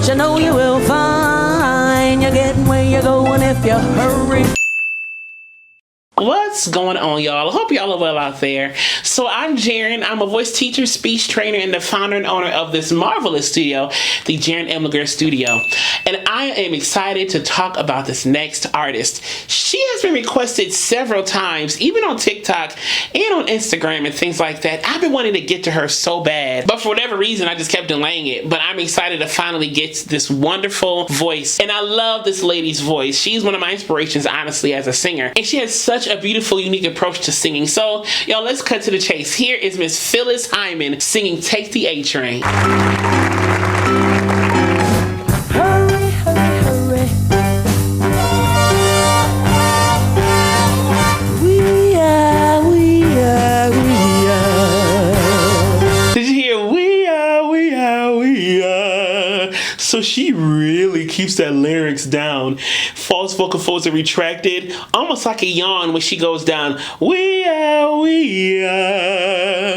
you know you will find you're getting where you're going if you hurry. What's going on, y'all? I hope y'all are well out there. So I'm Jaren. I'm a voice teacher, speech trainer, and the founder and owner of this marvelous studio, the Jaren Emliger Studio. And I am excited to talk about this next artist. She has been requested several times, even on TikTok and on Instagram and things like that. I've been wanting to get to her so bad, but for whatever reason, I just kept delaying it. But I'm excited to finally get this wonderful voice. And I love this lady's voice. She's one of my inspirations, honestly, as a singer. And she has such a beautiful, unique approach to singing. So, y'all, let's cut to the chase. Here is Miss PHYLLIS Hyman singing Take the A Train. Hurry, hurry, hurry. We are. Did you hear we are? So she really keeps that lyrics down. False vocal folds are retracted, almost like a yawn when she goes down. We are.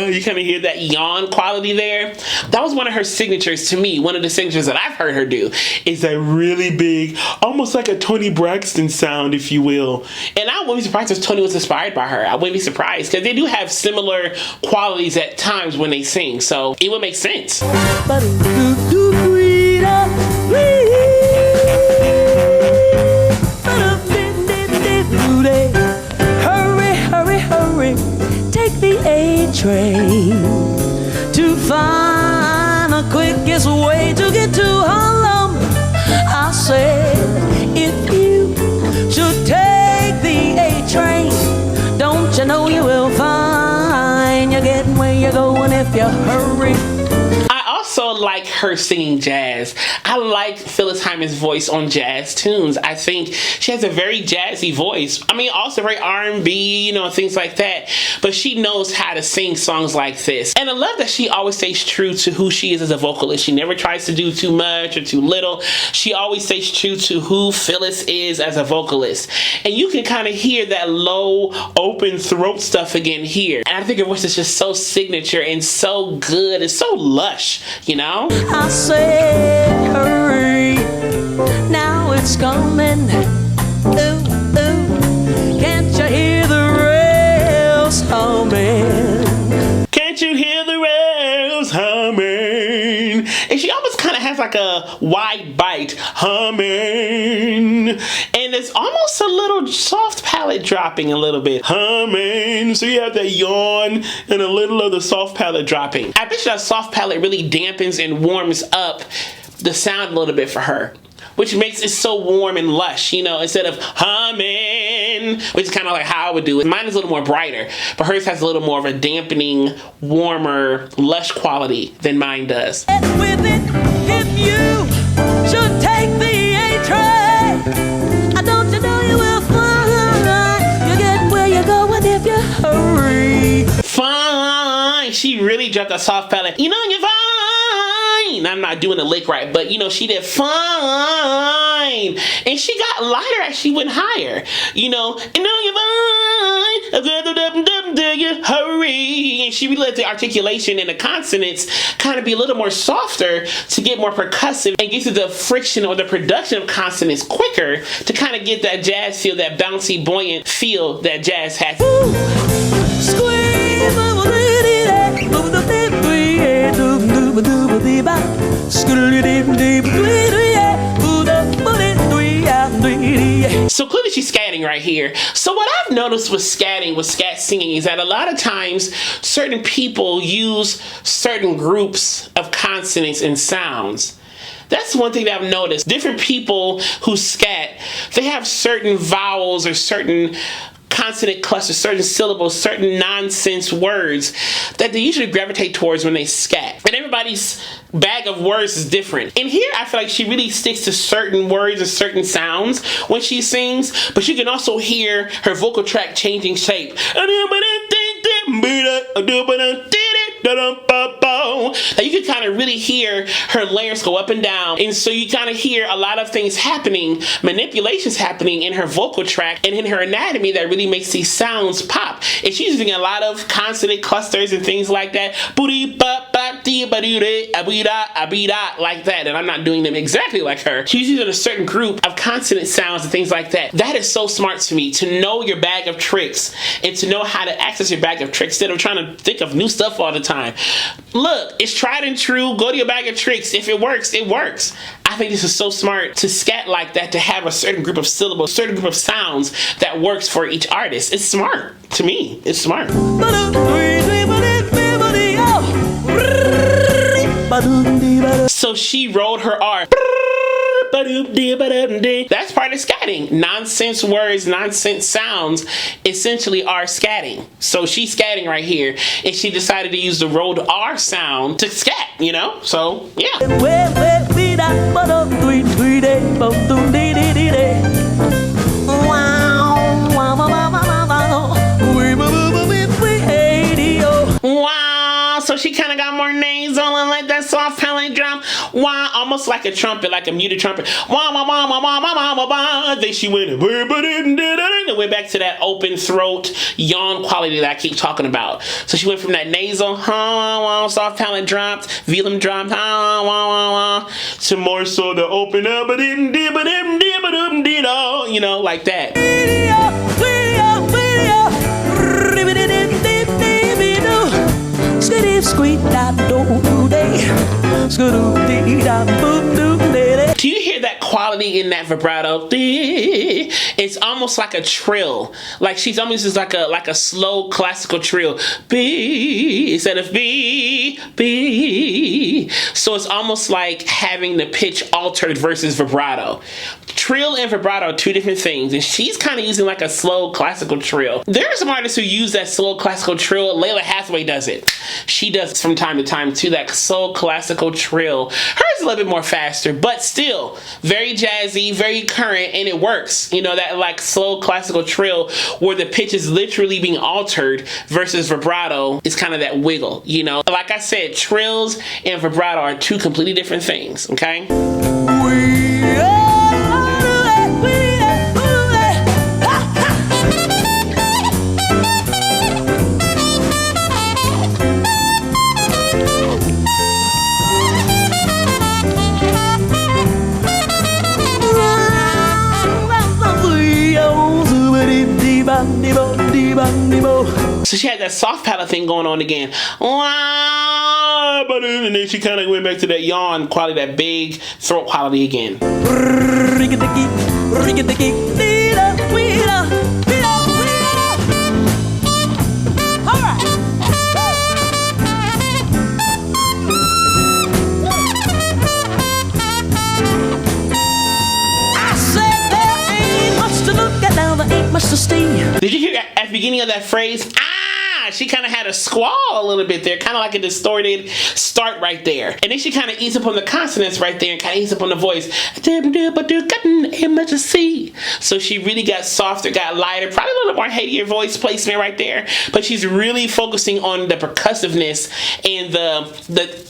You kind of hear that yawn quality there. That was one of her signatures to me. One of the signatures that I've heard her do is that really big, almost like a Toni Braxton sound, if you will. And I wouldn't be surprised if Toni was inspired by her. I wouldn't be surprised because they do have similar qualities at times when they sing. So it would make sense. Hurry, hurry, hurry. Take the A train to find the quickest way to get to Harlem. I said, if you should take the A train, don't you know you will find you're getting where you're going if you hurry. Also like her singing jazz. I like PHYLLIS Hyman's voice on jazz tunes. I think she has a very jazzy voice. I mean, also very R&B, you know, things like that. But she knows how to sing songs like this. And I love that she always stays true to who she is as a vocalist. She never tries to do too much or too little. She always stays true to who PHYLLIS is as a vocalist. And you can kind of hear that low, open throat stuff again here. And I think her voice is just so signature and so good. It's so lush. You know? I said, hurry, now it's coming. Ooh, ooh, can't you hear the rails humming? Can't you hear the rails humming? And she almost kind of has like a wide bite, humming. And it's almost a little soft palate dropping a little bit, humming. So you have that yawn and a little of the soft palate dropping. I bet you that soft palate really dampens and warms up the sound a little bit for her, which makes it so warm and lush, you know, instead of humming, which is kind of like how I would do it. Mine is a little more brighter, but hers has a little more of a dampening, warmer, lush quality than mine does. With it, if you should take the A train, I don't you know you will find you're getting where you're going if you hurry. Fine. She really dropped a soft palate. You know, you're fine. I'm not doing the lick right, but you know, she did fine. And she got lighter as she went higher. You know, you're fine. Do you hurry? And she really let the articulation and the consonants kind of be a little more softer to get more percussive and get to the friction or the production of consonants quicker to kind of get that jazz feel, that bouncy, buoyant feel that jazz has. So clearly she's scatting right here. So what I've noticed with scatting, with scat singing, is that a lot of times certain people use certain groups of consonants and sounds. That's one thing that I've noticed. Different people who scat, they have certain vowels or certain consonant clusters, certain syllables, certain nonsense words that they usually gravitate towards when they scat. And everybody's bag of words is different. And here I feel like she really sticks to certain words and certain sounds when she sings, but you can also hear her vocal tract changing shape. Now you can kind of really hear her layers go up and down, and so you kind of hear a lot of things happening, manipulations happening in her vocal tract and in her anatomy that really makes these sounds pop. And she's using a lot of consonant clusters and things like that. Booty, ba, ba, like that, and I'm not doing them exactly like her. She's using a certain group of consonant sounds and things like that. That is so smart to me, to know your bag of tricks and to know how to access your bag of tricks instead of trying to think of new stuff all the time. Look, it's tried and true. Go to your bag of tricks. If it works, it works. I think this is so smart to scat like that, to have a certain group of syllables, certain group of sounds that works for each artist. It's smart. To me, it's smart. So she rolled her R. That's part of scatting. Nonsense words, nonsense sounds essentially are scatting. So she's scatting right here, and she decided to use the rolled R sound to scat, you know? So, yeah. Wow, so she kind of got more nasal and like that soft palate drum. Wow, almost like a trumpet, like a muted trumpet. Wow, wow, wow, wow, wow, wow, wow, wow. Then she went and went back to that open throat yawn quality that I keep talking about. So she went from that nasal, soft palate dropped, velum dropped, to more so the open up, you know, like that. Do you hear that quality in that vibrato? It's almost like a trill. Like she's almost just like a slow classical trill. B instead of B. So it's almost like having the pitch altered versus vibrato. Trill and vibrato are two different things, and she's kind of using like a slow classical trill. There are some artists who use that slow classical trill. Layla Hathaway does it. She does it from time to time too, that slow classical trill. Hers is a little bit more faster, but still very jazzy, very current, and it works. You know, that like slow classical trill where the pitch is literally being altered versus vibrato is kind of that wiggle, you know. Like I said, trills and vibrato are two completely different things, okay? So she had that soft palate thing going on again. And then she kind of went back to that yawn quality, that big throat quality again. Did you hear at the beginning of that phrase? She kind of had a squall a little bit there, kind of like a distorted start right there. And then she kind of eased up on the consonants right there and kind of eased up on the voice. So she really got softer, got lighter, probably a little more headier voice placement right there. But she's really focusing on the percussiveness and the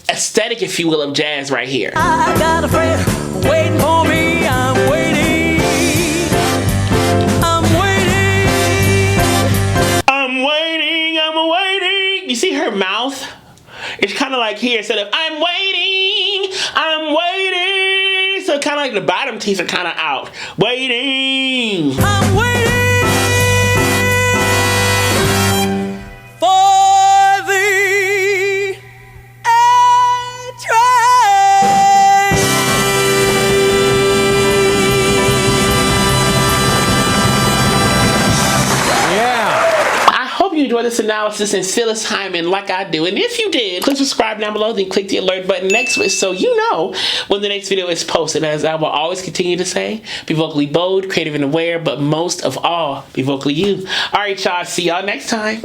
aesthetic, if you will, of jazz right here. I got a friend waiting for me, I'm waiting. You see her mouth? It's kind of like here, instead of I'm waiting. So kind of like the bottom teeth are kind of out. Waiting. I'm waiting for the A-train. You enjoy this analysis and Phyllis Hyman like I do, and if you did, click subscribe down below, then click the alert button next to it so you know when the next video is posted. As I will always continue to say, be vocally bold, creative, and aware, but most of all, be vocally you. Alright y'all, see y'all next time.